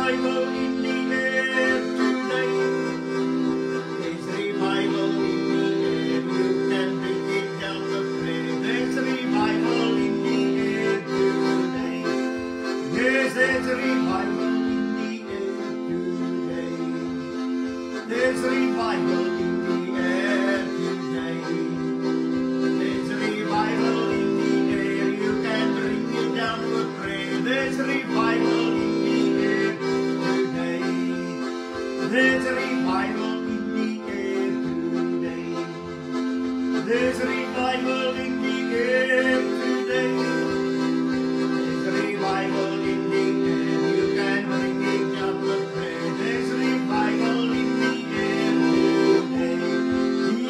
revival in the air today. There's revival in the air. You can bring it down to pray. There's revival in the air today. Yes, there's revival in the air today. There's revival in the air today. There's revival in the air. You can bring it down to pray. There's revival in the air today. There's revival in the air today. There's revival in the air today. There's revival in the air. You can bring it down to pray. There's revival in the air today.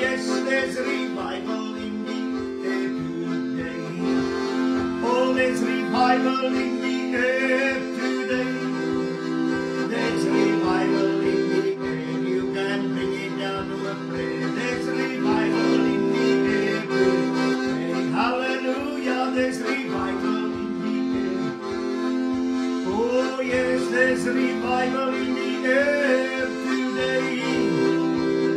Yes, there's revival in the air today. Oh, there's revival in the air today. There's revival in the air. You can bring it down to a prayer. There's revival in the air today. Hallelujah, there's revival in the air. Oh yes, there's revival in the air today.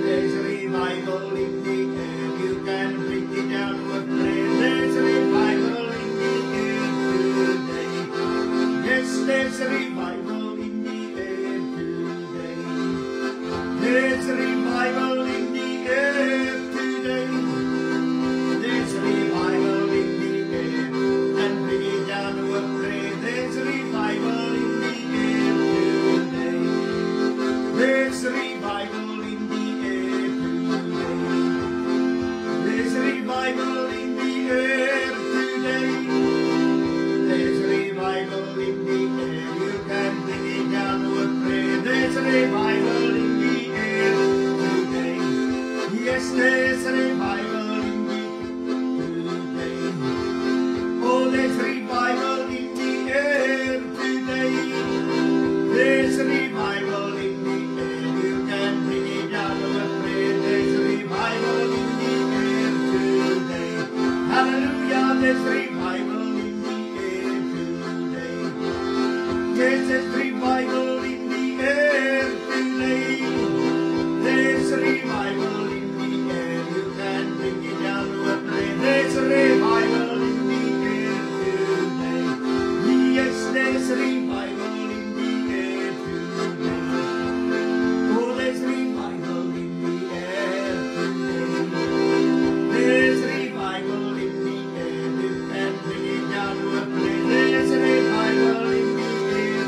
There's revival in the air. You can bring it down to a prayer. There's revival in the air today. Yes, there's revival in the air today. There's revival in the air today. There's revival in the air. And bring it down to a prayer. There's revival in the air today. There's revival in the air today. There's revival in the air today. There's revival in the air. You can bring it down to a prayer. There's revival in the air today. Yes, there's revival in the today. Oh, there's revival in the air today. There's revival in the air. You can bring it down to a prayer. There's revival in the air today. Hallelujah, there's revival in the air today. Yes, there's revival in the air today. There's revival in the air. You can bring it down to a prayer. There's revival in the air today. Yes, there's revival in the air today. Oh, there's revival in the air today. There's revival in the air. You can bring it down to a prayer. There's revival in the air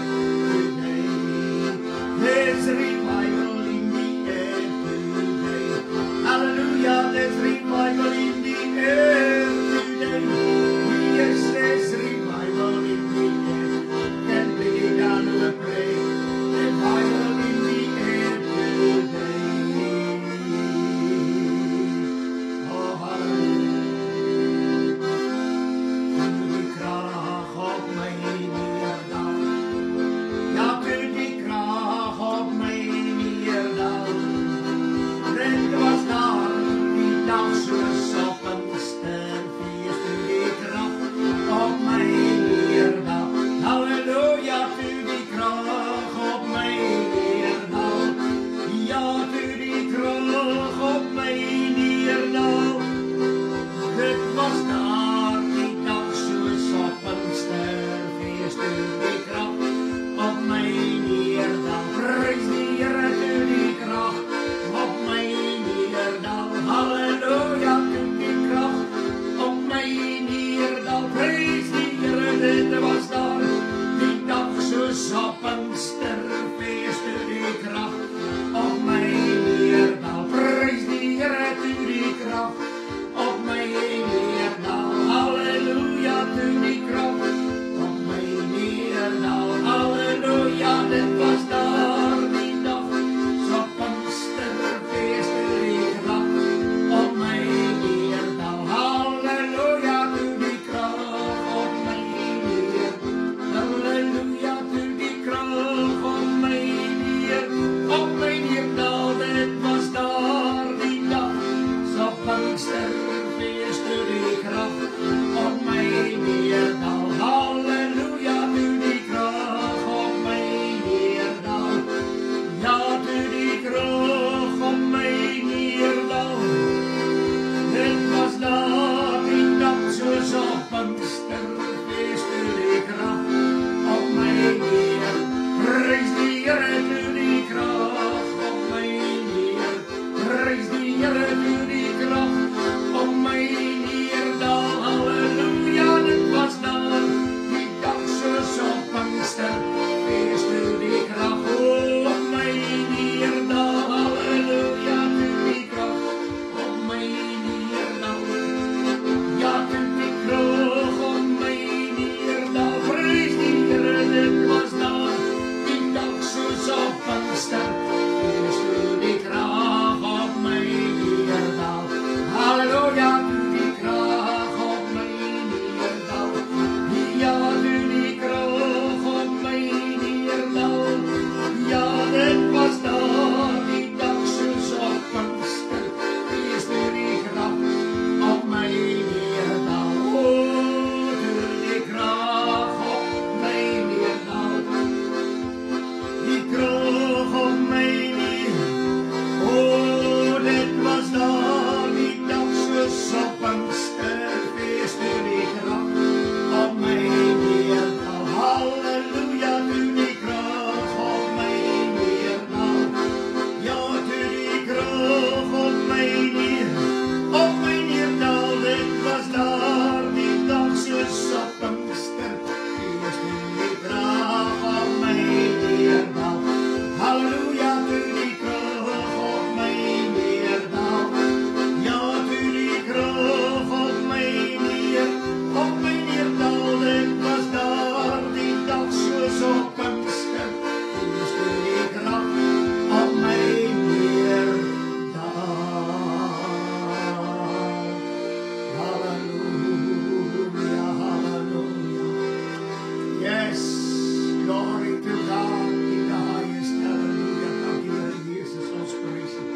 Heere, doe die kracht op mij neer. Prijs die Heere, doe die kracht op mij neer. Dan halleluja, het was dan die dag zo Pinkster. Wees doe die kracht op mij neer. Dan halleluja, doe die kracht op mij neer. Dan ja, doe die kracht op mij neer. Dan prijs die Heere, het was dan die dag zo Pinkster. Wees doe die kracht op mij neer. Dan halleluja, doe die kracht op mij neer. Dan ja, doe die kracht op mij neer. Dan ja, dit was dan die dag zo Pinkster. Wees doe die kracht op mij neer. Dan oh, doe die kracht op mij neer. Dan die kracht op mij neer. Oh, dit was dan die dag zo Pinkster. Wees doe die kracht op mij neer. Dan halleluja, doe die kracht op mij neer. Dan ja, doe die kracht op mij neer. Op mij neer, dan dit was daar die dag zo Pinkster. Wees doe die kracht op mij neer. Dan halleluja, doe die kracht op mij neer. Dan ja, doe die kracht op mij neer. Op mij neer, dan dit was daar die dag zo Pinkster. Wees doe die kracht op mij neer. Halleluja, halleluja. Yes, glory to God in the highest. Halleluja. Dank u wel, Jezus, ons prijzen.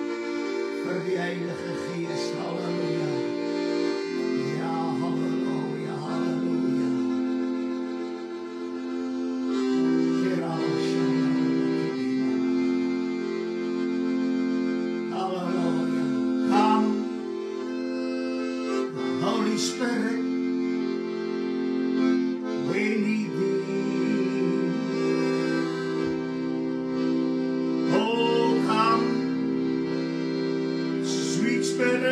Voor die Heilige Geest. Halleluja. Ja, halleluja, halleluja. Hallelujah. Come, Holy Spirit, we need thee. Oh, come, sweet Spirit,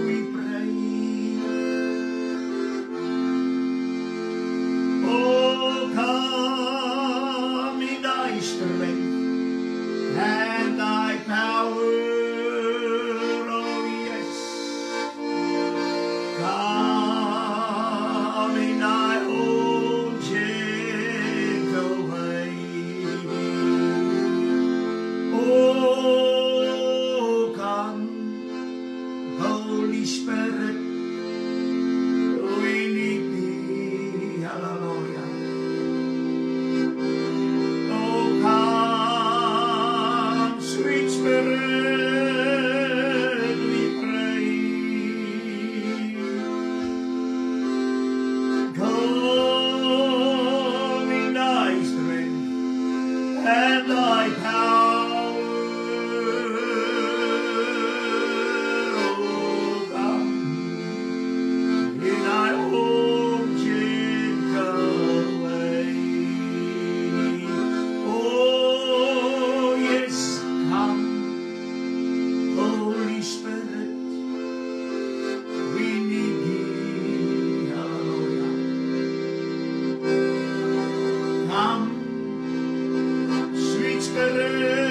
we pray. Oh, come in thy strength and thy power, oh yes. Come in thy own gentle way. Oh, come, Holy Spirit, we need thee. Hallelujah. Oh, come, sweet Spirit, we pray. Come in thy strength and thy power. Oh, come in thy own gentle way. Oh, yes, come, Holy Spirit, we need thee. Hallelujah. Come, sweet Spirit.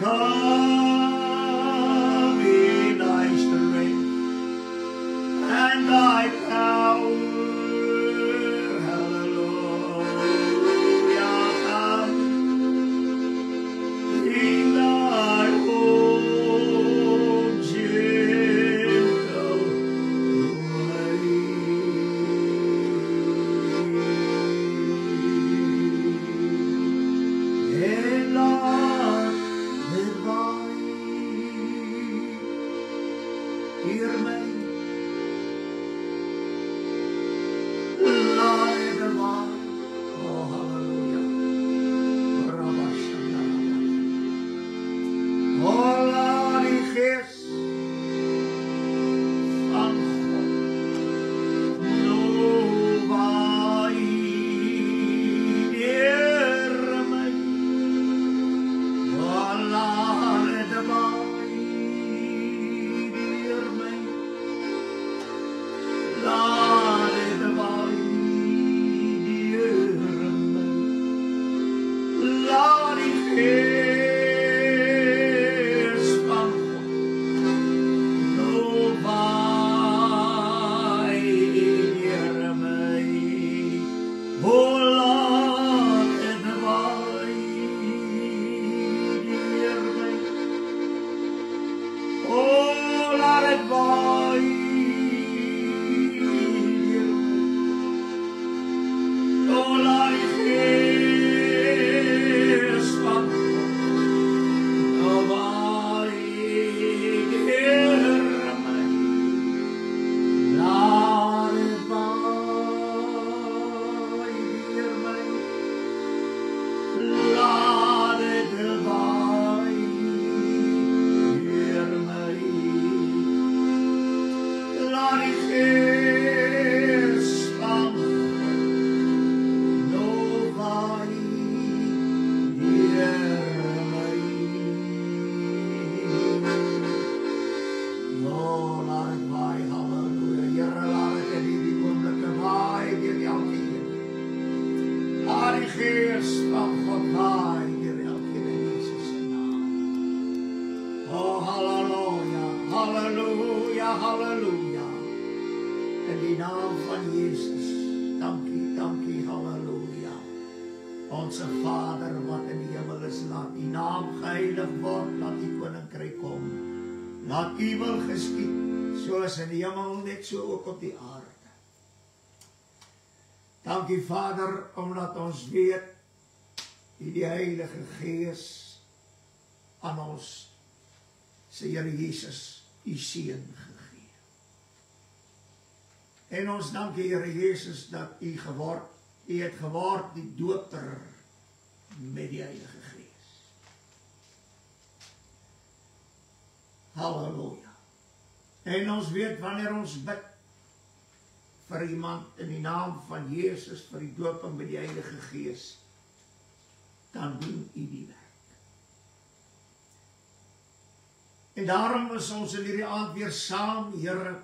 Come in thy strength and thy power. Hallelujah. Come in thy own gentle way. And Lord, hear me, Lord, divine. Oh, hallelujah. Oh, Lord, die Geest van God, loofwaai, Heer my. Oh, Lord, divine, Heer my. Lord, divine, Heer my. Lord, die Geest van God, loofwaai, Heer my. Oh, Lord, divine, Heer my. Oh, laat het waai, Heer my. Oh, laat die Geest van God, oh, waai, Heer my. Laat het waai, Heer my. Laat het waai, Heer my. Laat die Geest van God, nou waai, Heer my. Oh, laat het waai, halleluja. Here, laat het in hierdie oomblikke waai deur elkeen. Laat die Gees van God waai deur elkeen in Jesus se naam. Oh, halleluja, halleluja, halleluja. In die naam van Jesus. Dankie, dankie, halleluja. Onze Vader wat in die hemel is, laat die naam geheilig word, laat die koninkryk kom. Laat u wil geskied, soos in die hemel, net so ook op die aarde. Dankie Vader, omdat ons weet, u die Heilige Gees aan ons, sy Here Jesus, u seun gegee. En ons dankie Here Jesus, dat u het geword die doper met die Heilige Gees. Halleluja. En ons weet wanneer ons bid vir iemand in die naam van Jesus, vir die doping met die Heilige Gees, dan doen u die werk. En daarom is ons in hierdie aand weer saam, Here.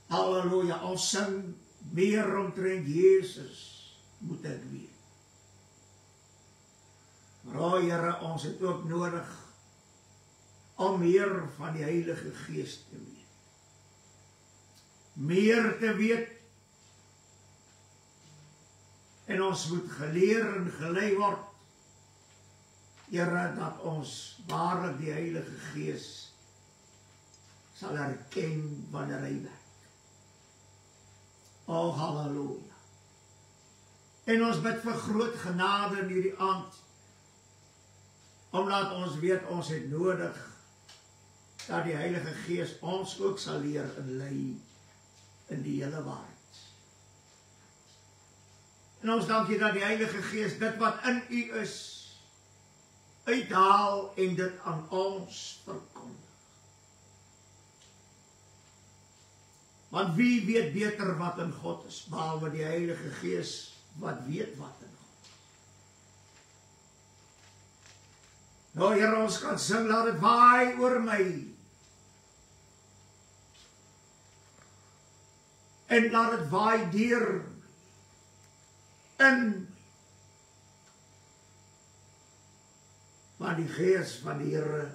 Halleluja, ons sing meer omtrent Jesus, moet ek weet. Maar o Here, ons het ook nodig om meer van die Heilige Gees te weet. Meer te weet. En ons moet geleer en gelei word, Here, dat ons waarlik die Heilige Gees sal erken wanneer hy werk. O, halleluja. En ons bid vir groot genade in hierdie aand, omdat ons weet ons het nodig dat die Heilige Gees ons ook sal leer en lei in die hele waarheid. En ons dankie dat die Heilige Gees dit wat in u is, uithaal en dit aan ons verkondig. Want wie weet beter wat in God is, behalwe die Heilige Gees wat weet wat in God is. Nou Here, ons kan sing, laat het waai oor my. En laat het waai deur in my. Want die Gees van die Here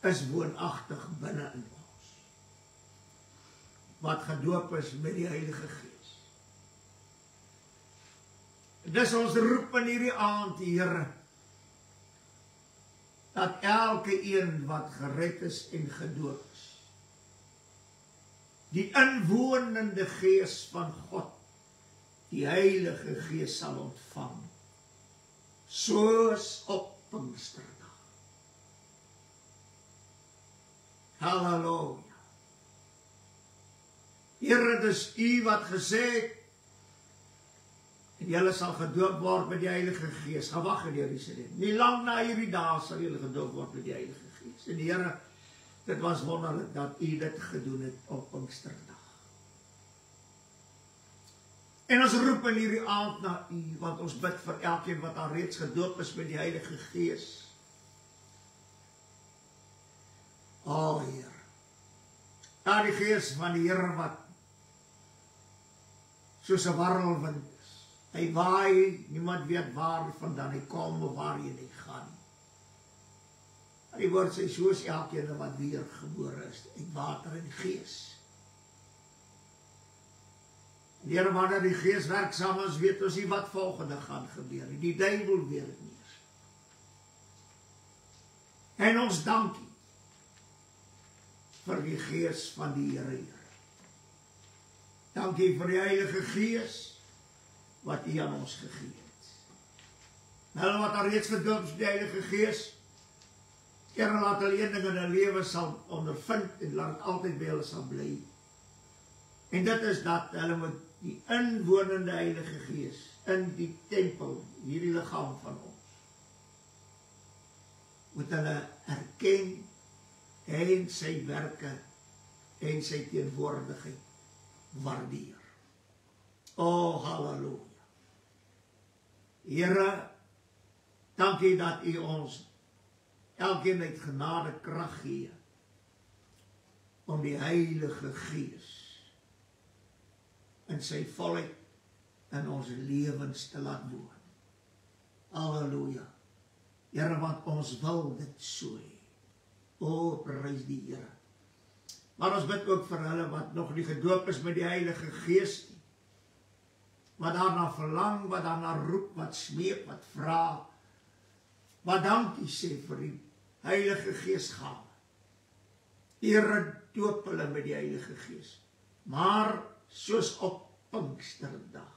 is woonagtig binne in ons, wat gedoop is met die Heilige Gees. Dis ons roep in hierdie aand, Here, dat elke een wat gered is en gedoop is, die inwonende Gees van God, die Heilige Gees sal ontvang, soos op Pinksterdag. Halleluja. Here, dis U wat gesê het, en julle sal gedoop word met die Heilige Gees. Gewag in Jerusalem. Nie lang na hierdie dae sal julle gedoop word met die Heilige Gees. En die Here, dit was wonderlik dat U dit gedoen het op Pinksterdag. En ons roep in hierdie aand na U, want ons bid vir elkeen wat al reeds gedoop is met die Heilige Gees. O Heer, daar die Gees van die Here wat soos 'n warrelwind is. Hy waai, niemand weet waar vandaan hy kom of waarheen hy gaan. Die woord sê, soos elkeen wat weergebore is, uit water en Gees. Die Here, wanneer die Gees werksaam is, weet ons nie wat volgende gaan gebeur. Die duiwel weet dit nie. En ons dankie vir die Gees van die Here. Dankie vir die Heilige Gees wat U aan ons gegee het. Hulle wat al reeds gedoop is met die Heilige Gees, Here, laat hulle een ding in hulle lewe sal ondervind en laat altyd by hulle sal bly. En dit is dat hulle met die inwonende Heilige Gees in die tempel, hierdie liggaam van ons, moet hulle erken en sy werke en sy teenwoordigheid waardeer. O, halleluja. Here, dankie dat U ons elkeen uit genade krag gee om die Heilige Gees in sy volheid in ons lewens te laat woon. Halleluja. Here, want ons wil dit so hê. O, prys die Here. Maar ons bid ook vir hulle wat nog nie gedoop is met die Heilige Gees nie, wat daarna verlang, wat daarna roep, wat smeek, wat vra, wat dankie sê vir die Heilige Gees gawe. Here, doop hulle met die Heilige Gees, maar soos op Pinksterdag.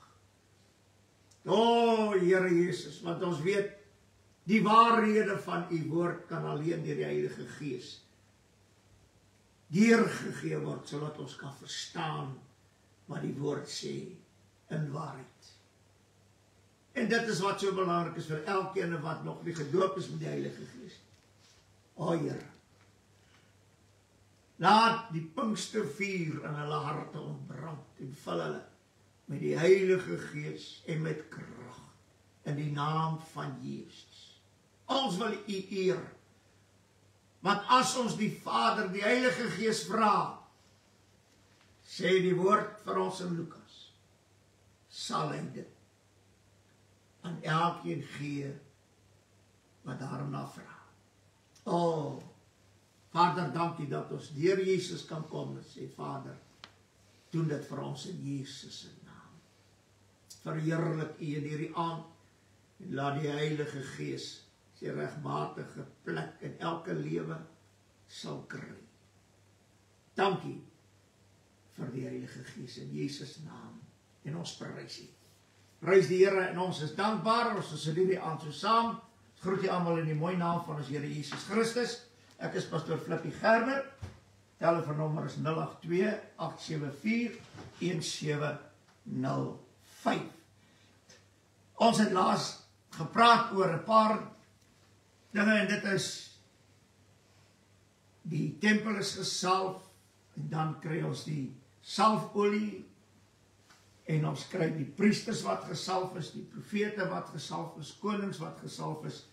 O, Here Jesus, want ons weet, die waarhede van U woord kan alleen deur die Heilige Gees deurgegee word, sodat ons kan verstaan wat die woord sê in waarheid. En dit is wat so belangrik is vir elkeen wat nog nie gedoop is met die Heilige Gees. O Here, laat die Pinkstervuur in hulle harte ontbrand en vul hulle met die Heilige Gees en met krag in die naam van Jesus. Ons wil U eer, want as ons die Vader, die Heilige Gees vra, sê die woord vir ons in Lukas, sal hy dit aan elkeen gee wat daarna vra. O, Vader, dankie dat ons deur Jesus kan kom en sê, Vader, doen dit vir ons in Jesus se naam. Verheerlik U in hierdie aand en laat die Heilige Gees sy regmatige plek in elke lewe sal kry. Dankie vir die Heilige Gees in Jesus naam en ons prys U. Prys die Here en ons is dankbaar, ons is in hierdie aand so saam. Groet U almal in die mooi naam van ons Here Jesus Christus. Ek is Pastor Flippie Gerber. Telefoonnommer is 082-874-1705. Ons het laas gepraat oor 'n paar dinge en dit is die tempel is gesalf en dan kry ons die salfolie en ons kry die priesters wat gesalf is, die profete wat gesalf is, konings wat gesalf is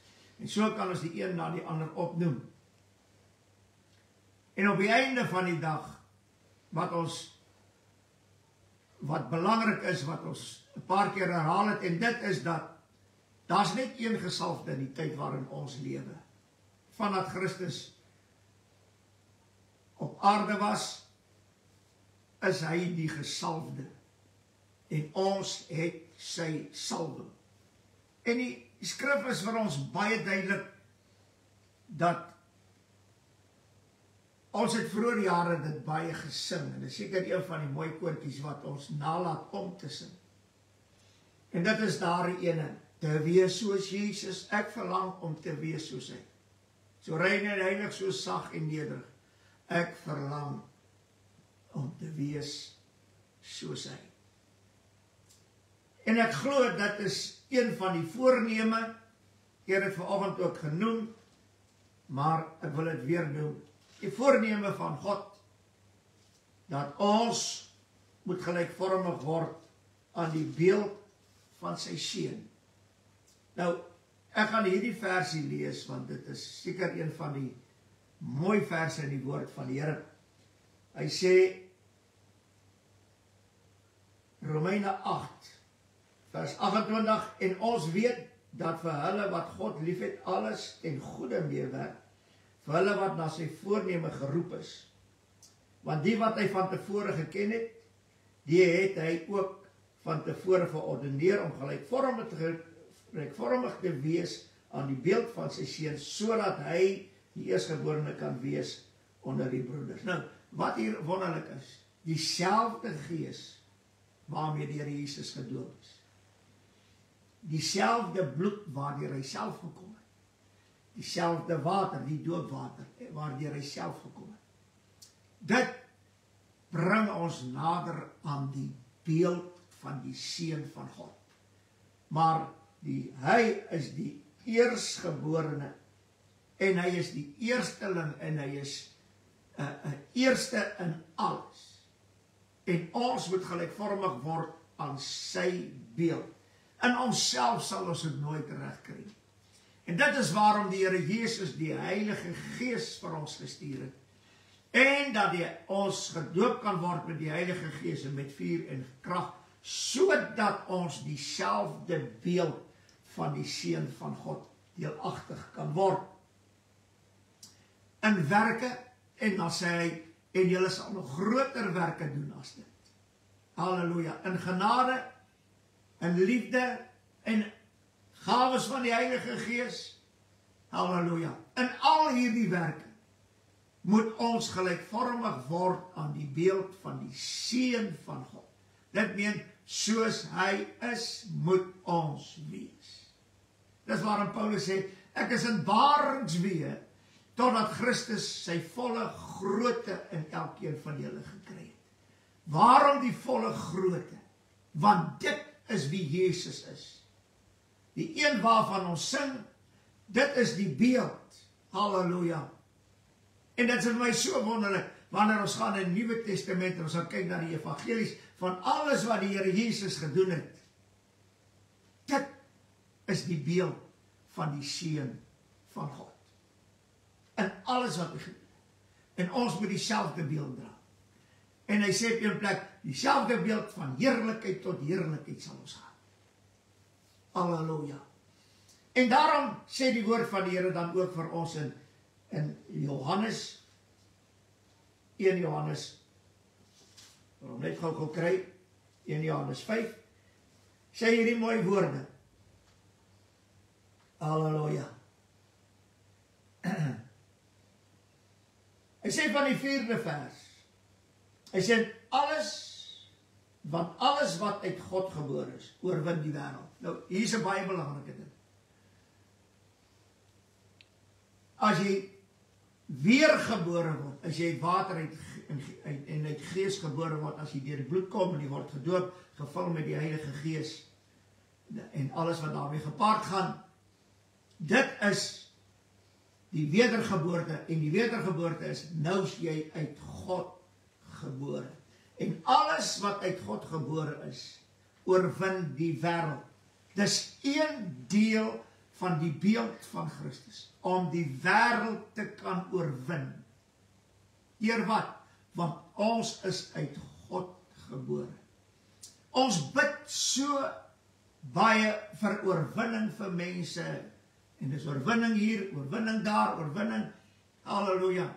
en so kan ons die een na die ander opnoem. En op die einde van die dag wat belangrik is, wat ons 'n paar keer herhaal het, en dit is dat Daar's net een gesalfde in die tyd waarin ons lewe. Vandat Christus op aarde was, is hy die gesalfde. En ons het sy salwing. En die skrif is vir ons baie duidelik, dat ons het vroeër jare dit baie gesing, en dit is seker een van die mooi koortjies wat ons nalat om te sing. En dit is daar die ene, te wees soos Jesus, ek verlang om te wees soos hy. So rein en heilig, so sag en nederig, ek verlang om te wees soos hy. En ek glo, dit is een van die voorneme, ek het dit vanoggend ook genoem, maar ek wil dit weer doen, die voorneme van God, dat ons moet gelijkvormig word aan die beeld van sy seun. Nou, ek gaan hierdie versie lees, want dit is seker een van die mooi verse in die woord van die Here. Hy sê, Romeine 8, vers 28, en ons weet dat vir hulle wat God lief het, alles ten goeie meewerk, vir hulle wat na sy voorneme geroep is. Want die wat hy van tevore geken het, die het hy ook van tevore verordeneer om gelijkvormig te wees aan die beeld van sy seun, sodat hy die eerstgeborene kan wees onder die broeders. Nou, wat hier wonderlik is, dieselfde gees waarmee die Here Jesus gedoop is. Dieselfde bloed waardeur hy self gekom het. Dieselfde water, die doopwater, waardeur hy self gekom het. Dit bring ons nader aan die beeld van die seun van God. Maar hy is die eerstgeborene, en hy is die eersteling, en hy is eerste in alles. En ons moet gelijkvormig word aan sy beeld. In onsself sal ons het nooit regkry. En dit is waarom die Here Jesus die Heilige Gees vir ons gestuur het. En dat ons gedoop kan word met die Heilige Gees en met vuur en krag, sodat ons dieselfde beeld van die seun van God deelagtig kan word. In werke, en dan sê hy, en julle sal nog groter werke doen as dit. Halleluja. In genade, in liefde, en gawes van die Heilige Gees. Halleluja. In al hierdie werke moet ons gelijkvormig word aan die beeld van die seun van God. Dit meen, soos hy is, moet ons wees. Dis waarom Paulus sê, ek is in baringswee, totdat Christus sy volle grootte in elkeen van julle gekry het. Waarom die volle grootte? Want dit is wie Jesus is. Die een waarvan ons sing, dit is die beeld. Halleluja. En dit is vir my so wonderlik, wanneer ons gaan in die Nuwe Testament, en ons gaan kyk na die evangelies, van alles wat die Here Jesus gedoen het. Dit is die beeld van die seun van God. In alles wat hy gedoen het. En ons moet dieselfde beeld dra. En hy sê op een plek, dieselfde beeld van heerlikheid tot heerlikheid sal ons gaan. Halleluja. En daarom sê die woord van die Here dan ook vir ons in Johannes, 1 Johannes, waarom net gauw kry, 1 Johannes 5, sê hierdie mooie woorde. Halleluja. Hy sê van die 4de vers, hy sê, want alles wat uit God gebore is, oorwin die wêreld. Nou, hier is 'n baie belangrike ding. As jy weergebore word, as jy uit water en uit gees gebore word, as jy deur die bloed kom en jy word gedoop, gevul met die Heilige Gees, en alles wat daarmee gepaard gaan, dit is die wedergeboorte, en die wedergeboorte is, nou is jy uit God gebore. En alles wat uit God gebore is, oorwin die wêreld. Dis een deel van die beeld van Christus, om die wêreld te kan oorwin. Deur wat? Want ons is uit God gebore. Ons bid so baie vir oorwinning vir mense. En dis oorwinning hier, oorwinning daar, oorwinning, halleluja.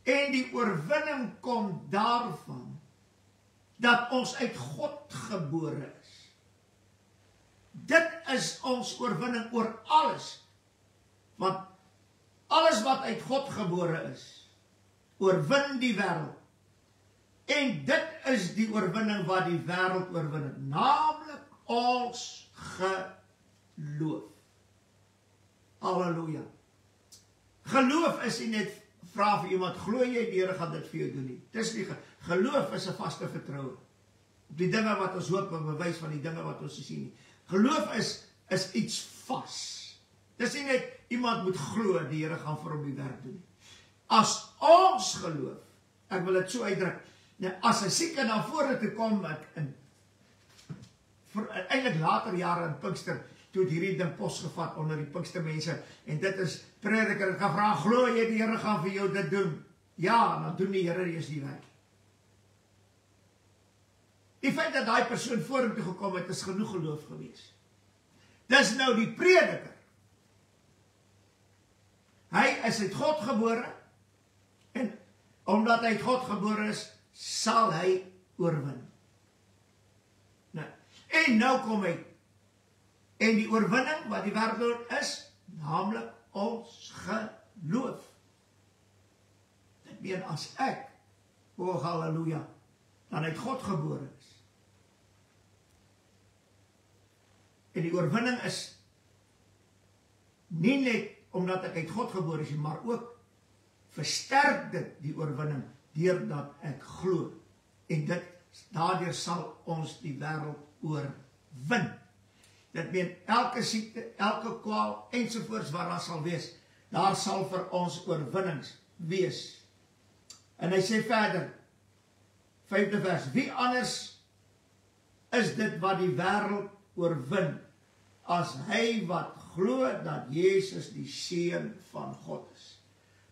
En die oorwinning kom daarvan, dat ons uit God gebore is. Dit is ons oorwinning oor alles, want alles wat uit God gebore is, oorwin die wêreld. En dit is die oorwinning wat die wêreld oorwin het, naamlik ons geloof. Halleluja. Geloof is nie net vra vir iemand, glo jy die Here gaan dit vir jou doen nie. Dis nie, geloof is 'n vaste vertroue op die dinge wat ons hoop en bewys van die dinge wat ons sien nie. Geloof is iets vas. Dis nie net iemand moet glo die Here gaan vir hom die werk doen nie. As ons geloof, ek wil dit so uitdruk, as 'n sieke na vore toe kom, eintlik later jare in Pinkster, toe het hierdie ding posgevat onder die Pinkster mense, en dit is prediker, ek gaan vra, glo jy die Here gaan vir jou dit doen? Ja, dan doen die Here eers die werk. Die feit dat daai persoon voor hom toe gekom het, is genoeg geloof gewees. Dis nou die prediker. Hy is uit God gebore, en omdat hy uit God gebore is, sal hy oorwin. Nou, en nou kom hy, en die oorwinning wat die wêreld is, naamlik ons geloof. Dit meen as ek, o halleluja, dan uit God gebore is. En die oorwinning is nie net omdat ek uit God gebore is, maar ook versterk dit die oorwinning deurdat ek glo. En daardeur sal ons die wêreld oorwin. Dit meen elke siekte, elke kwaal ensovoorts wat daar sal wees, daar sal vir ons oorwinnings wees. En hy sê verder, 5de vers, wie anders is dit wat die wêreld oorwin, as hy wat glo dat Jesus die Seun van God is.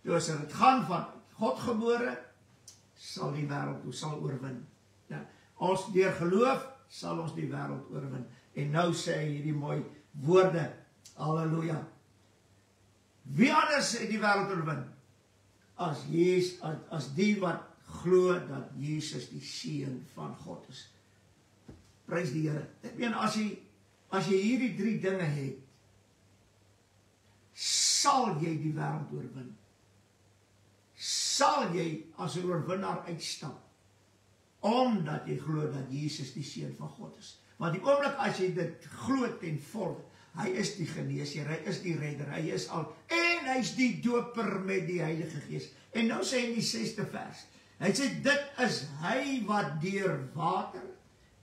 Dus as dit gaan van God gebore, sal die wêreld sal oorwin. Ja, ons deur geloof sal ons die wêreld oorwin. En nou sê hy hierdie mooi woorde, halleluja. Wie anders het die wêreld oorwin? As die wat glo dat Jesus die Seun van God is. Prys die Here. Ek meen, as jy hierdie 3 dinge het, sal jy die wêreld oorwin. Sal jy as 'n oorwinnaar uitstap, omdat jy glo dat Jesus die Seun van God is. Want die oomblik as jy dit glo ten volle, hy is die geneesheer, hy is die redder, hy is en hy is die doper met die Heilige Gees. En nou sê hy in die 6de vers, hy sê, dit is hy wat deur water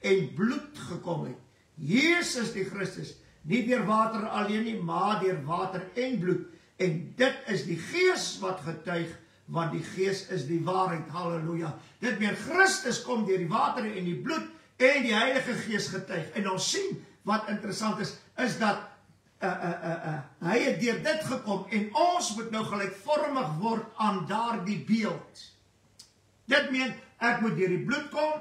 en bloed gekom het. Jesus die Christus, nie deur water alleen nie, maar deur water en bloed. En dit is die Gees wat getuig, want die Gees is die waarheid, halleluja. Dit meen Christus kom deur die water en die bloed, en die Heilige Gees getuig. En ons sien, wat interessant is dat hy het deur dit gekom, en ons moet nou gelykvormig word aan daardie beeld. Dit meen, ek moet deur die bloed kom,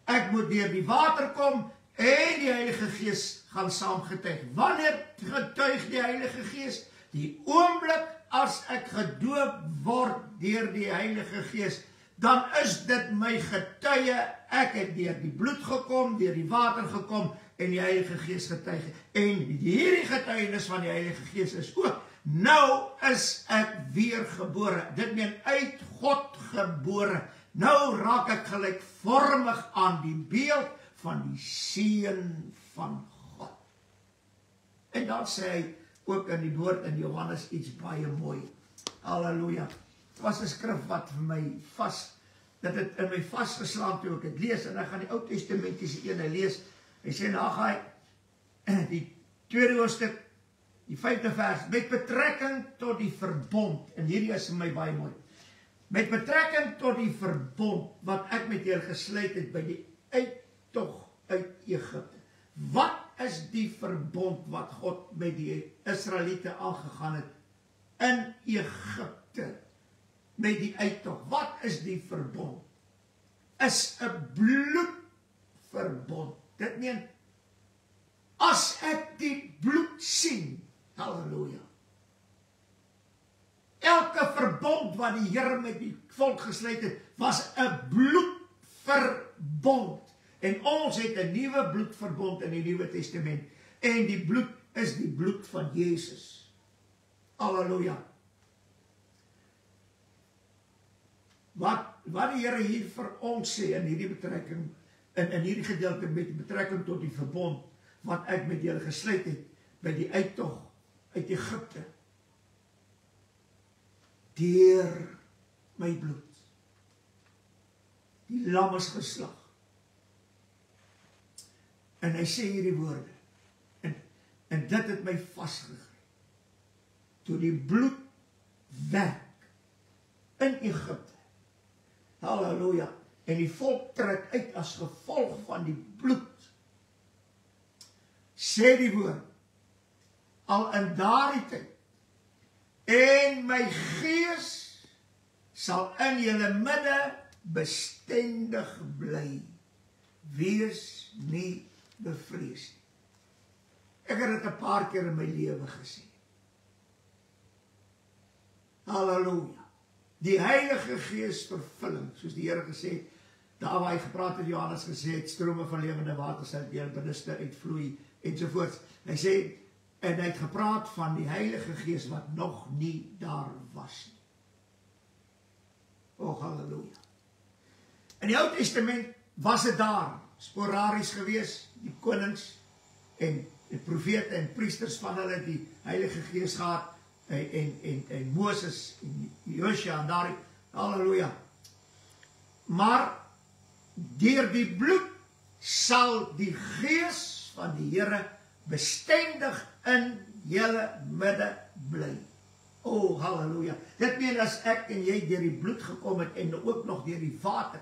ek moet deur die water kom, en die Heilige Gees gaan saam getuig. Wanneer getuig die Heilige Gees? Die oomblik as ek gedoop word deur die Heilige Gees, dan is dit my getuie, ek het deur die bloed gekom, deur die water gekom, en die Heilige Gees getuig. En hierdie getuienis van die Heilige Gees is ook, nou is ek weer gebore. Dit meen uit God gebore. Nou raak ek gelykvormig aan die beeld van die Seun van God. En dan sê hy ook in die woord in Johannes iets baie mooi. Halleluja. Het was 'n skrif wat vir my dit het in my vasgeslaan toe ek het lees, en ek gaan die Ou Testamentiese ene lees. Hy sê in Haggai, die 2de hoofstuk, die 5de vers, met betrekking tot die verbond, en hierdie is vir my baie mooi, met betrekking tot die verbond, wat ek met julle gesluit het, by die uittog uit Egipte. Wat is die verbond wat God met die Israeliete aangegaan het, in Egipte, met die uittog? Wat is die verbond? Is 'n bloedverbond. Dit meen, as ek wat die Here met die volk gesluit het, was 'n bloedverbond. En ons het 'n nuwe bloedverbond in die Nuwe Testament. En die bloed is die bloed van Jesus. Halleluja. Wat die Here hier vir ons sê in hierdie betrekking, in hierdie gedeelte met betrekking tot die verbond, wat ek met julle gesluit het, by die uittog uit Egipte, deur my bloed. Die lam is geslag. En hy sê hierdie woorde, en dit het my vasgegryp. Toe die bloed werk in Egipte, halleluja, en die volk trek uit as gevolg van die bloed, sê die woord, al in daardie tyd, en my gees sal in julle midde bestendig bly, wees nie bevrees nie. Ek het dit 'n paar keer in my lewe gesê. Halleluja. Die Heilige Gees vervulling, soos die Here gesê het, daar waar hy gepraat het, Johannes gesê het, strome van lewende water sal deur binneste uitvloei, ensovoorts. Hy sê, en hy het gepraat van die Heilige Gees wat nog nie daar was nie. Oh, halleluja. In die Ou Testament was dit daar, sporadies gewees, die konings en die profete en priesters van hulle die Heilige Gees gehad, en Moses en Josua en daardie, halleluja. Maar deur die bloed sal die Gees van die Here bestendig in julle midde bly. Oh, halleluja. Dit meen as ek en jy deur die bloed gekom het en ook nog deur die water,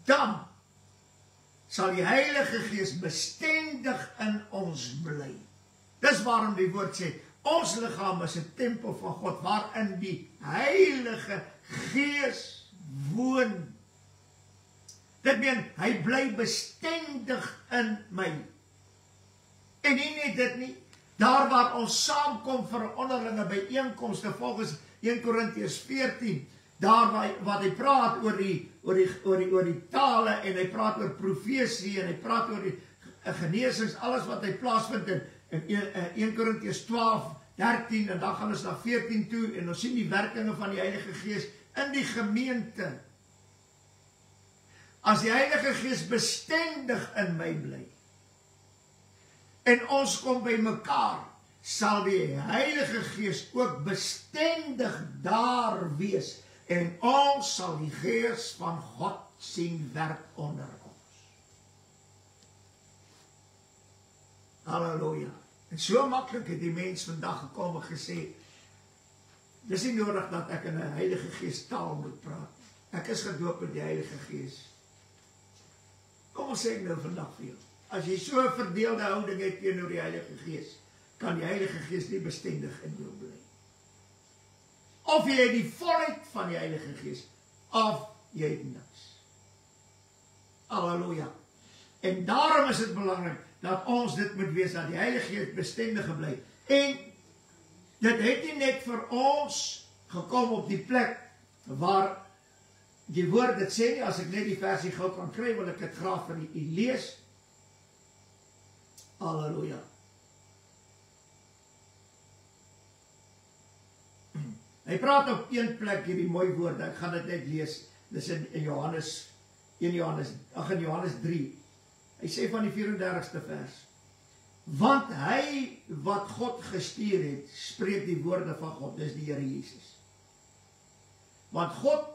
dan sal die Heilige Gees bestendig in ons bly. Dis waarom die woord sê, ons liggaam is 'n tempel van God, waarin die Heilige Gees woon. Dit meen, hy bly bestendig in my. En nie net dit nie, daar waar ons saamkom vir 'n onderlinge byeenkomste, volgens 1 Korintiërs 14, daar wat hy praat oor die tale, en hy praat oor profesie, en hy praat oor die genesings, alles wat hy plaasvind in 1 Korintiërs 12, 13, en dan gaan ons na 14 toe, en ons sien die werkinge van die Heilige Gees in die gemeente. As die Heilige Gees bestendig in my bly, en ons kom by mekaar, sal die Heilige Gees ook bestendig daar wees, en ons sal die Gees van God sien werk onder ons. Halleluja. En so maklik het die mens vandag gekom en gesê, dis nie nodig dat ek in 'n Heilige Gees taal moet praat. Ek is gedoop met die Heilige Gees. Kom ons sê ek nou vandag vir jou, as jy so 'n verdeelde houding het teenoor die Heilige Gees, kan die Heilige Gees nie bestendig in jou bly. Of jy het die volheid van die Heilige Gees, of jy het niks. Halleluja. En daarom is dit belangrik dat ons dit moet wees, dat die Heilige Gees bestendig bly. En dit het nie net vir ons gekom op die plek waar die woord dit sê nie, as ek net die versie gou kan kry, wil ek dit graag vir u lees. Halleluja. Hy praat op een plek hierdie mooi woorde, ek gaan dit net lees, dis in Johannes 3, hy sê van die 34ste vers, want hy wat God gestuur het, spreek die woorde van God, dis die Here Jesus. Want God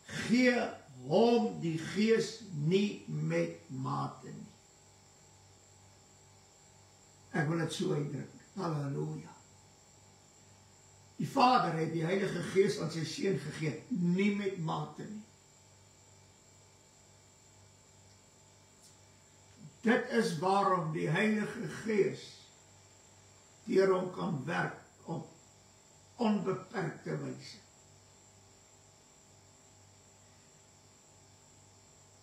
gee hom die Gees nie met mate nie. Ek wil dit so uitdruk, halleluja. Die Vader het die Heilige Gees aan sy Seun gegee, nie met mate nie. Dit is waarom die Heilige Gees deur hom kan werk op onbeperkte wyse.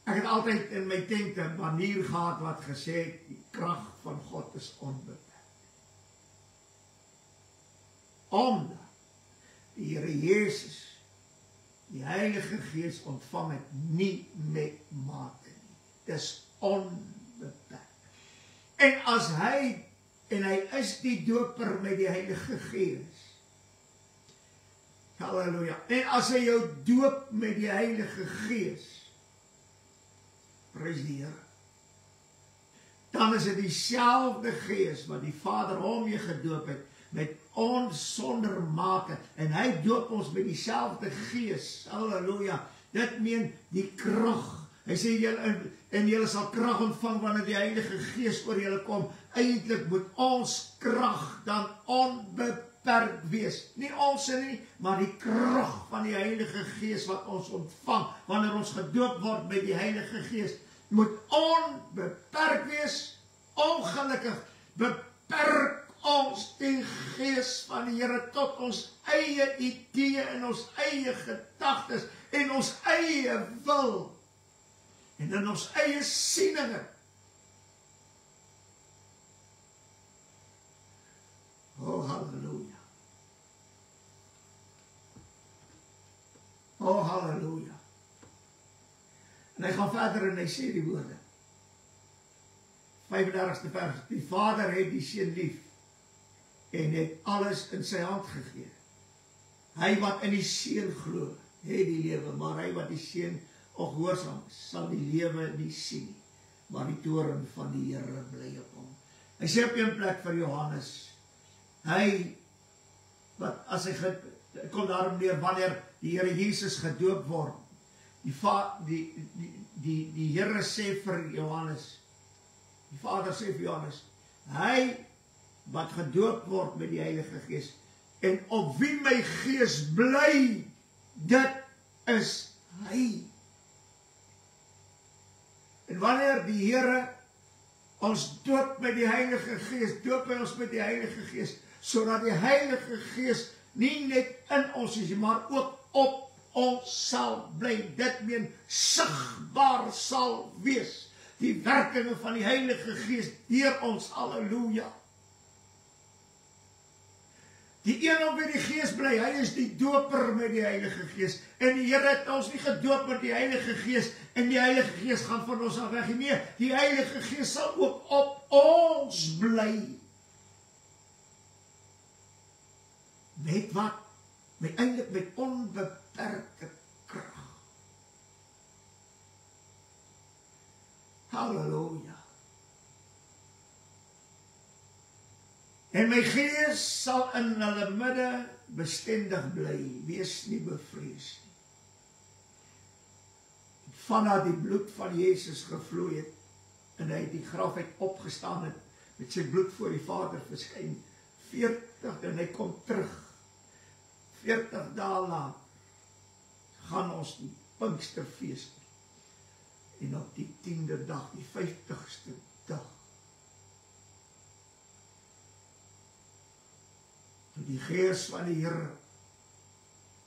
Ek het altyd in my tente 'n manier gehad wat gesê het, die krag van God is onbeperk. Omdat die Here Jesus Die Heilige Gees ontvang het nie met mate nie. Dis onbeperk. En as hy is die doper met die Heilige Gees. Halleluja. En as hy jou doop met die Heilige Gees, prys die Here, dan is dit dieselfde Gees wat die Vader hom mee gedoop het, met ons sonder mate, en hy doop ons met dieselfde Gees, halleluja, dit meen die krag, hy sê, en julle sal krag ontvang wanneer die Heilige Gees oor julle kom, eintlik moet ons krag dan onbeperk wees, nie ons nie, maar die krag van die Heilige Gees wat ons ontvang, wanneer ons gedoop word met die Heilige Gees, moet onbeperk wees, ongelukkig, beperk ons die Gees van die Here tot ons eie idee en ons eie gedagtes en ons eie wil en in ons eie sieninge. Oh, halleluja. Oh, halleluja. En hy gaan verder en hy sê die woorde. 35ste vers. Die Vader het die Seun lief en het alles in sy hand gegee. Hy wat in die Seun glo, het die lewe, maar hy wat die Seun ongehoorsaam is, sal die lewe nie sien nie, maar die toorn van die Here bly op hom. Hy sê op een plek vir Johannes, hy, wat as hy kom daarom neer, wanneer die Here Jesus gedoop word, die Here sê vir Johannes, die Vader sê vir Johannes, hy wat gedoop word met die Heilige Gees, en op wie my Gees bly, dit is hy. En wanneer die Here ons doop met die Heilige Gees, doop hy ons met die Heilige Gees, sodat die Heilige Gees nie net in ons is, maar ook op ons sal bly. Dit meen sigbaar sal wees. Die werkinge van die Heilige Gees deur ons, halleluja. Die een op wie die Gees bly, hy is die doper met die Heilige Gees. En die Here het ons nie gedoop met die Heilige Gees, en die Heilige Gees gaan van ons af weg. Nee, die Heilige Gees sal ook op ons bly. Met wat? Eintlik met onbeperkte krag. Halleluja. En my Gees sal in hulle midde bestendig bly, wees nie bevrees nie. Vanaf die bloed van Jesus gevloei het, en hy die graf het opgestaan het, met sy bloed voor die Vader verskyn, 40, en hy kom terug, 40 dae laat, gaan ons die Pinksterfeest, en op die 10de dag, die 50ste dag, toe die Gees van die Here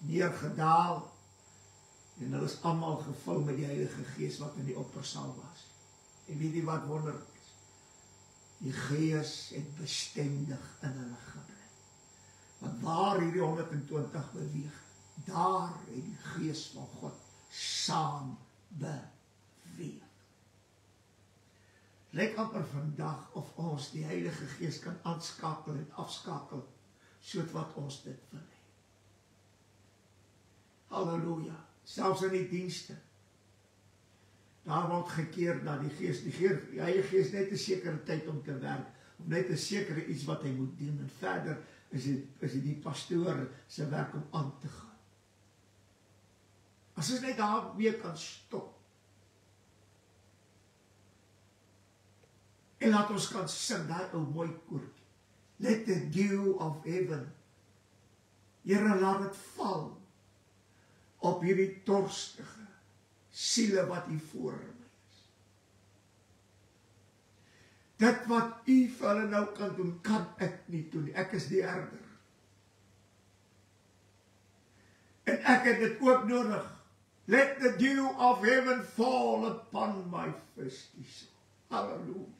neergedaal, en hulle is allemaal gevul met die Heilige Gees wat in die oppersaal was. En weet jy wat wonderlik is? Die Gees het bestendig in hulle gebly. Want waar hierdie 120 beweeg, daar het die Gees van God saam beweeg. Lyk amper vandag of ons die Heilige Gees kan aanskakel en afskakel, soos wat ons dit wil hê. Halleluja. Selfs in die dienste. Daar word gekeer na die Gees. Die Heilige Gees net 'n sekere tyd om te werk, of net 'n sekere iets wat hy moet doen, en verder is dit die pastoor se werk om aan te gaan. As ons net daar weer kan stop, en laat ons kan sing, daai ou mooi koortjie, let the dew of heaven, Here, laat het val, op hierdie dorstige siele wat hier voor my is. Dit wat u vir hulle nou kan doen, kan ek nie doen. Ek is die herder. En ek het dit ook nodig. Let the dew of heaven fall upon my festies. Halleluja.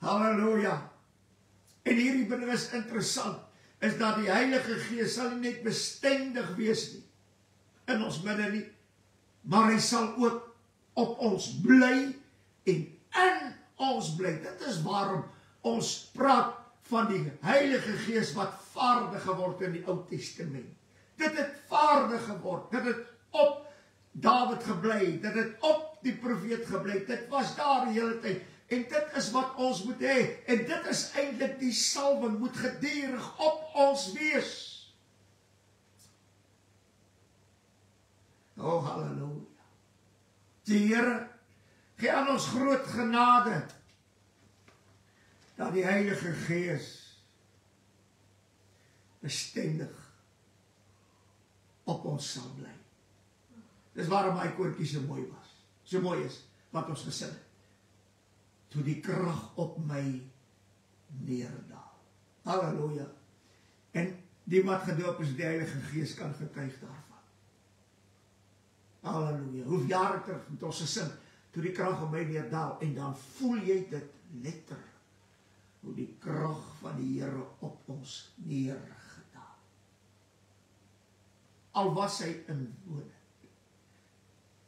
Halleluja. En hierdie binne is interessant. is dat die Heilige Gees sal nie net bestendig wees nie, in ons midde nie, maar hy sal ook op ons bly en in ons bly. Dit is waarom ons praat van die Heilige Gees wat vaardig geword in die Ou Testament. Dit het vaardig geword, dit het op Dawid gebly, dit het op die profeet gebly, dit was daar die hele tyd, en dit is wat ons moet hê, en dit is eintlik die salwing, moet gedurig op ons wees. O, halleluja. Die Here gee aan ons groot genade, dat die Heilige Gees bestendig op ons sal bly. Dis waarom my koortjie so mooi was, so mooi is, wat ons gesing het. Toe die krag op my neerdaal. Halleluja. En die wat gedoop is, die Heilige Gees kan getuig daarvan. Halleluja. Hoeveel jare terug het ons gesing, toe die krag op my neerdaal, en dan voel jy dit letterlik, hoe die krag van die Here op ons neergedaal. Al was hy inwonend.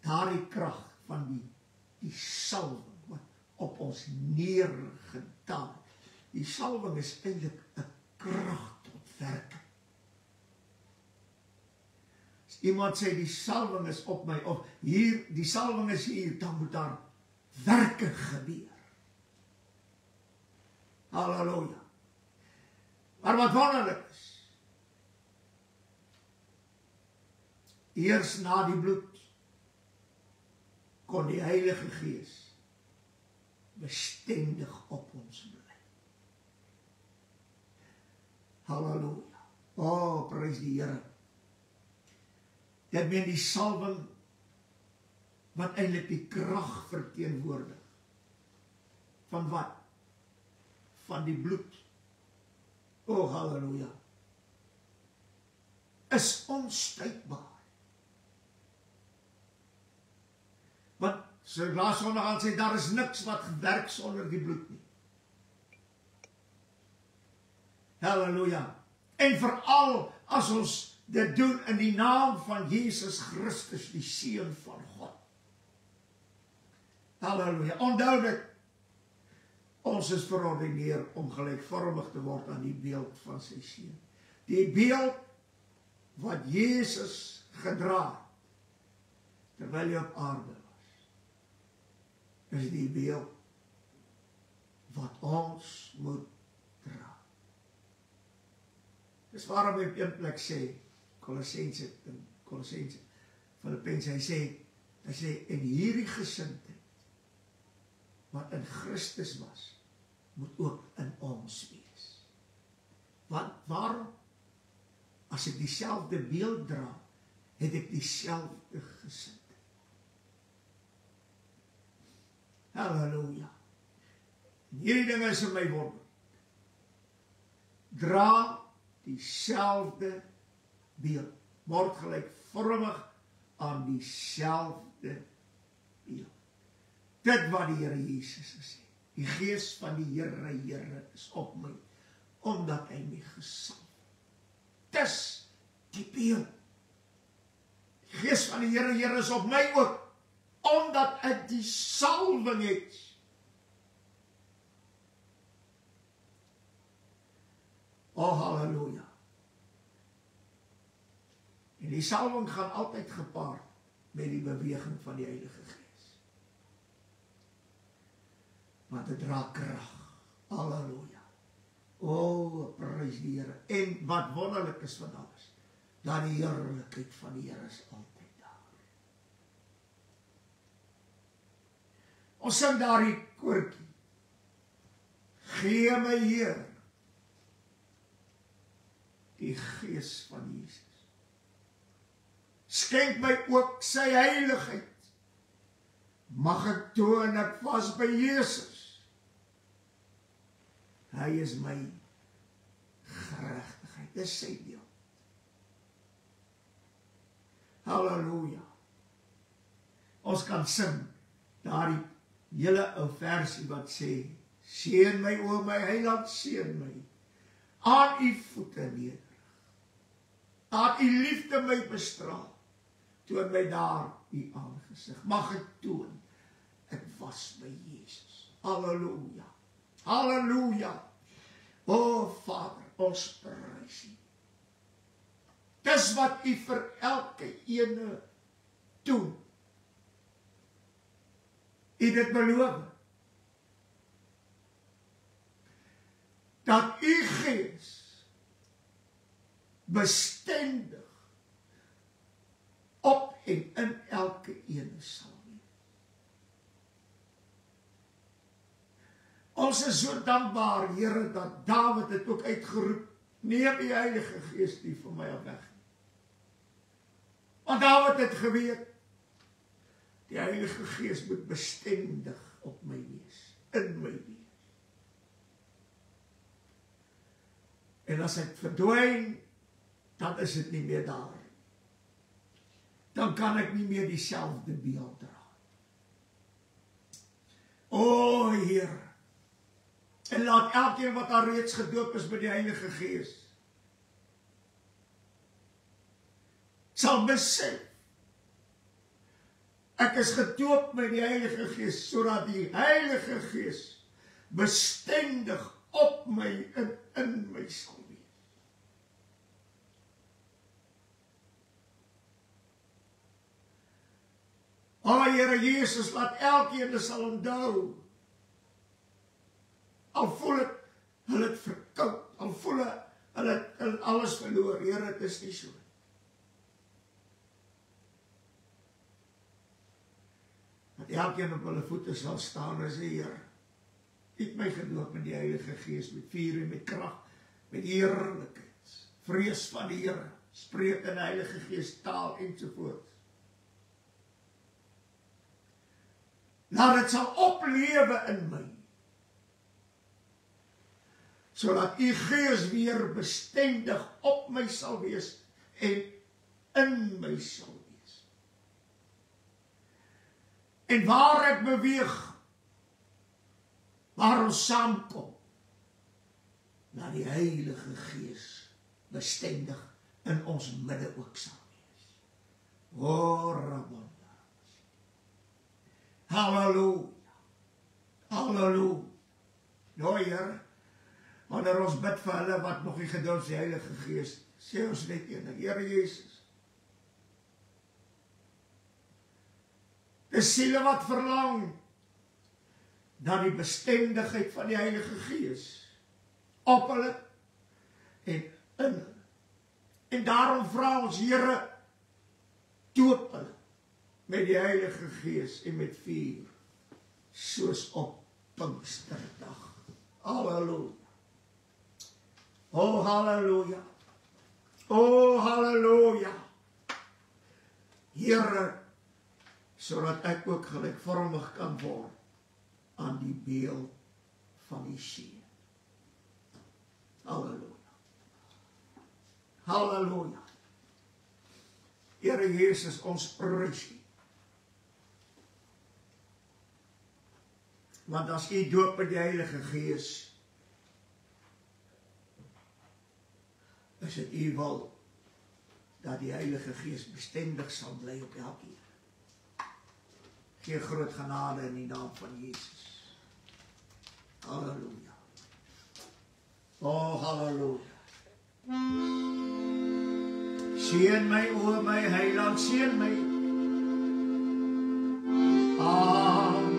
Daardie krag van die salwing wat op ons neergedaal. Die salwing is eintlik 'n krag tot werking. As iemand sê die salwing is op my, of hier, die salwing is hier, dan moet daar werking gebeur. Halleluja. Maar wat wonderlik is, eers na die bloed kon die Heilige Gees bestendig op ons bly. Halleluja. O, prys die Here. Dit meen die salwing wat eintlik die krag verteenwoordig. Van wat? Van die bloed. O, halleluja. Is onstuitbaar. Want, so laas sondag al sê, daar is niks wat werk sonder die bloed nie. Halleluja. En veral as ons dit doen in die naam van Jesus Christus, die Seun van God. Halleluja. Onthou dit. Ons is verordeneer om gelykvormig te word aan die beeld van sy Seun. Die beeld wat Jesus gedra het, terwyl hy op aarde was, is die beeld wat ons moet dra. Dis waarom hy op een plek sê, Kolossense, Filippense, hy sê, en hierdie gesindheid, wat in Christus was, moet ook in ons wees. Want waarom? As ek dieselfde beeld dra, het ek dieselfde gesindheid. Halleluja. Hierdie dinge is in my wonder. Dra dieselfde beeld, word gelykvormig aan dieselfde beeld. Dit wat die Here Jesus gesê. Die Gees van die Here is op my, omdat hy my gesalf. Dis die beeld. Die Gees van die Here is op my ook, omdat ek die salwing het. O, halleluja. En die salwing gaan altyd gepaard met die beweging van die Heilige Gees. Want dit dra krag. Halleluja. O, prys die Here. En wat wonderlik is van alles, dat die heerlikheid van die Here is altyd daar. Ons sing daar die koortjie. Gee my Heer die Gees van Jesus. Skenk my ook sy heiligheid. Mag ek toon ek was by Jesus. Hy is my geregtigheid. Dis sy deel. Halleluja. Ons kan sing daardie hele ou versie wat sê, seën my o my heiland, seën my. aan u voete nederig. Laat u liefde my bestraal. Toon my daar u aangesig. Mag ek toon, ek was by Jesus. Halleluja. Halleluja. O Vader, ons prys u. Dis wat u vir elke ene doen. U dit beloof. Dat u Gees bestendig op en in elke ene sal wees. Ons is so dankbaar, Here, dat Dawid het ook uitgeroep, neem die Heilige Gees nie van my af weg. Want Dawid het geweet, die Heilige Gees moet bestendig op my wees, in my wees. En as ek verdwyn, dan is dit nie meer daar. Dan kan ek nie meer dieselfde beeld dra. O Heer, en laat elkeen wat al reeds gedoop is met die Heilige Gees, sal besef, ek is gedoop met die Heilige Gees, sodat die Heilige Gees bestendig op my en in my sal wees. O Here Jesus, laat elkeen dit sal onthou. Al voel het, hulle het verkoud, al voel hulle het alles verloor, Here, het is nie so. Dat elkeen op hulle voete sal staan en sê, Here, U het my gedoop met die Heilige Gees, met vuur en met krag, met heerlikheid, vrees van die Here, spreek in die Heilige Gees taal ensovoorts. Laat dit sal oplewe in my, sodat U Gees weer bestendig op my sal wees en in my sal wees. En waar ek beweeg, waar ons saamkom, dat die Heilige Gees bestendig in ons midde ook sal wees. O Rabban. Halleluja. Halleluja. Nou Heer, wanneer ons bid vir hulle wat nog nie gedoop is die Heilige Gees, sê ons net een, Here Jesus. Dis siele wat verlang dat die bestendigheid van die Heilige Gees op hulle en in hulle. En daarom vra ons, Here, doop hulle met die Heilige Gees en met vuur, soos op Pinksterdag. Halleluja. O halleluja. O halleluja. Here, sodat ek ook gelykvormig kan word aan die beeld van die Seun. Halleluja. Halleluja. Here Jesus, ons prys U. Want as U doop met die Heilige Gees, is dit U wil dat die Heilige Gees bestendig sal bly op elkeen. Gee groot genade in die naam van Jesus. Halleluja. O, halleluja. Seën my, o my Heiland, seën my. Aan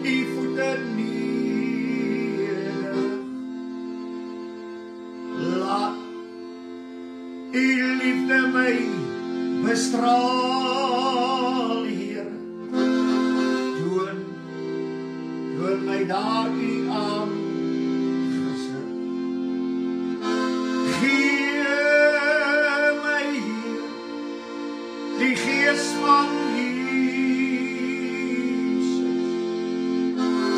U voete nederig. Laat U liefde my bestraal, Heer. Toon my daar U aangesig. Gee my, Heer, die Gees van Jesus.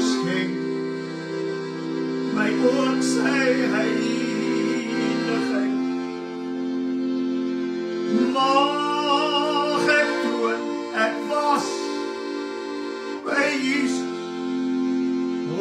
Schenk my ook sy heiligheid. Mag ek toon, ek was by Jesus. O,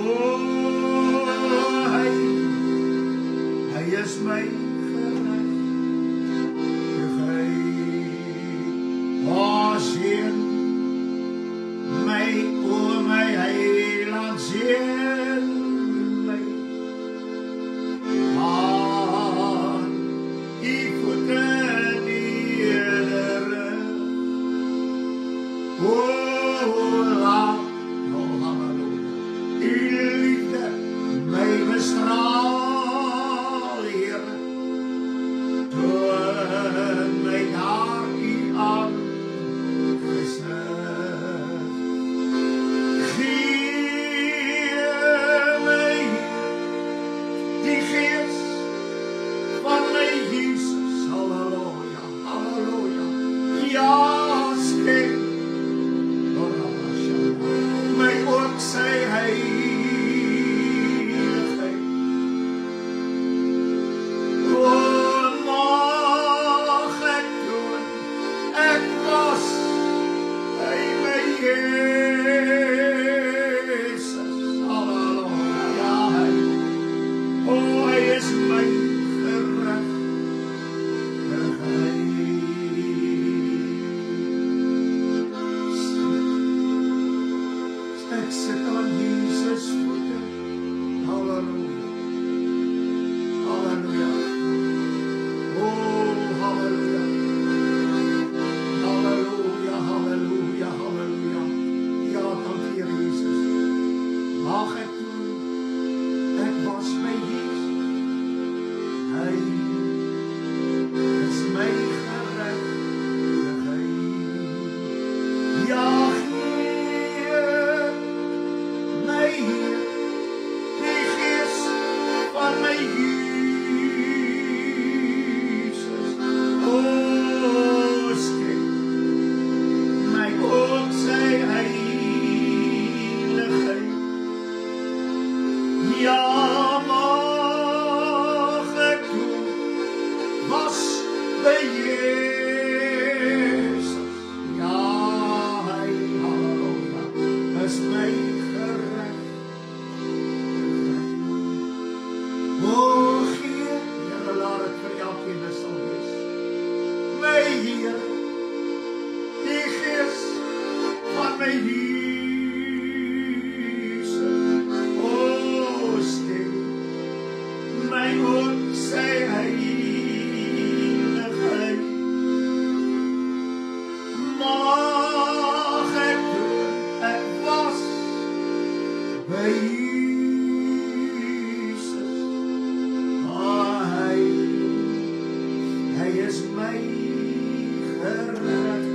straal, Here, toon my daar U aangesig. Gee my die gees van my Jesus, halleluja, halleluja, ja, skenk my ook sy heiligheid. O, mag ek doen, ek was by my Jesus, halleluja, ja, o, hy is my ek sit aan Jesus voete, halleluja, halleluja, oh, halleluja, halleluja, halleluja, halleluja, ja, dank Heer Jesus, mag ek doen, ek was by Jesus, hy is my geregtigheid, ja, Heer, die gees van my Jesus, o, skenk my ook sy heiligheid, ja, mag ek doen, was by Jesus, ja, hy, halleluja, is my O, Heer, Here, laat het vir elkeen sal wees. My Heer, die gees van my Jesus, o, skenk my ook sy heiligheid. Mag ek doen, ek was by Hy is my geregtigheid.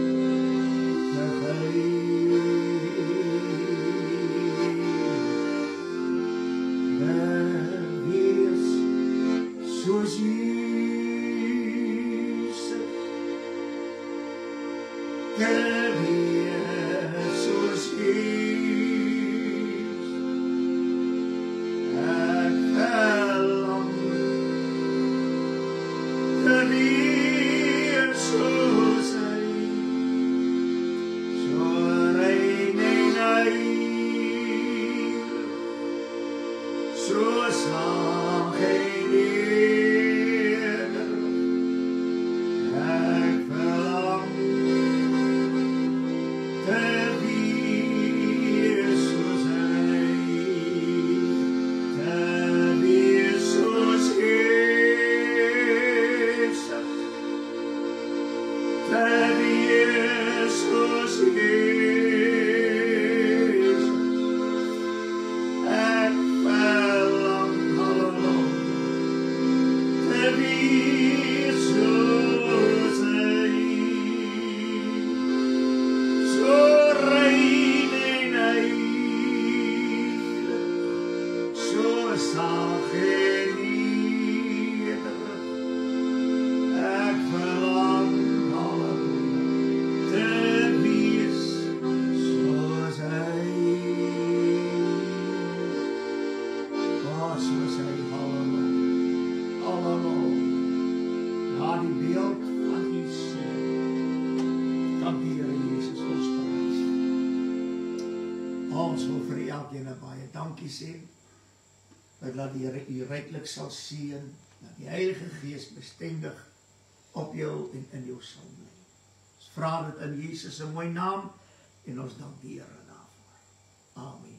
Wees soos Jesus, wees soos Jesus. Ek verlang te wees soos hy, so rein en heilig, so sag en nederig. Ek verlang te wees soos hy, te wees soos Jesus, te wees soos Jesus. Ek verlang, halleluja, te wees soos hy, so rein en heilig, so sag en nederig. Ek verlang, halleluja, te wees soos hy. Soos hy, halleluja, halleluja. Na die beeld van U seun, dank die Here Jesus ons prys. Ons wil vir elkeen baie dankie sê, dat die Here U ryklik sal seën, dat die Heilige Gees bestendig op jou en in jou sal bly. Ons vra dit in Jesus se mooi naam en ons dank die Here daarvoor. Amen.